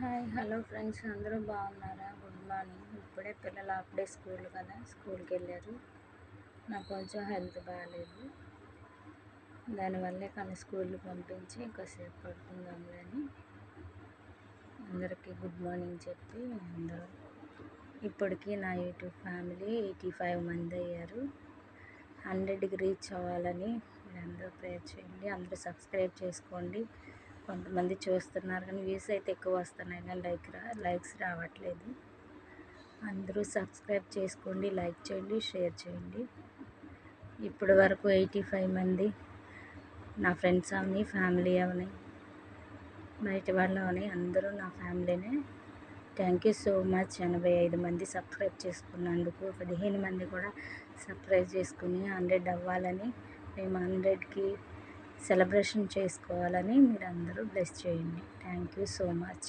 Hi hello friends, అందరూ బాగున్నారా? Good morning. ఇప్పుడే పిల్లలు హాఫ్ డే స్కూల్ కదా, స్కూల్కి వెళ్ళారు. నాకు కొంచెం హెల్త్ బాగాలేదు, దానివల్లే కానీ స్కూల్కి పంపించి ఇంకాసేపు పడుకుందాంలే అని అందరికీ గుడ్ మార్నింగ్ చెప్పి అందరూ ఇప్పటికీ నా యూట్యూబ్ ఫ్యామిలీ 85 మంది అయ్యారు. 100కి రీచ్ అవ్వాలని మీరందరూ ప్రేయర్ చేయండి. అందరూ సబ్స్క్రైబ్ చేసుకోండి. కొంతమంది చూస్తున్నారు కానీ వ్యూస్ అయితే ఎక్కువ వస్తున్నాయి కానీ లైక్స్ రావట్లేదు. అందరూ సబ్స్క్రైబ్ చేసుకోండి, లైక్ చేయండి, షేర్ చేయండి. ఇప్పటి వరకు 85 మంది నా ఫ్రెండ్స్ అవని, ఫ్యామిలీ అవని, బయట వాళ్ళు అవని అందరూ నా ఫ్యామిలీనే. Thank you so much. 85 మంది సబ్స్క్రైబ్ చేసుకున్నందుకు. 15 మంది కూడా సబ్స్క్రైబ్ చేసుకుని 100 అవ్వాలని, మేము 100కి సెలబ్రేషన్ చేసుకోవాలని మీరు అందరూ బ్లెస్ చేయండి. Thank you so much.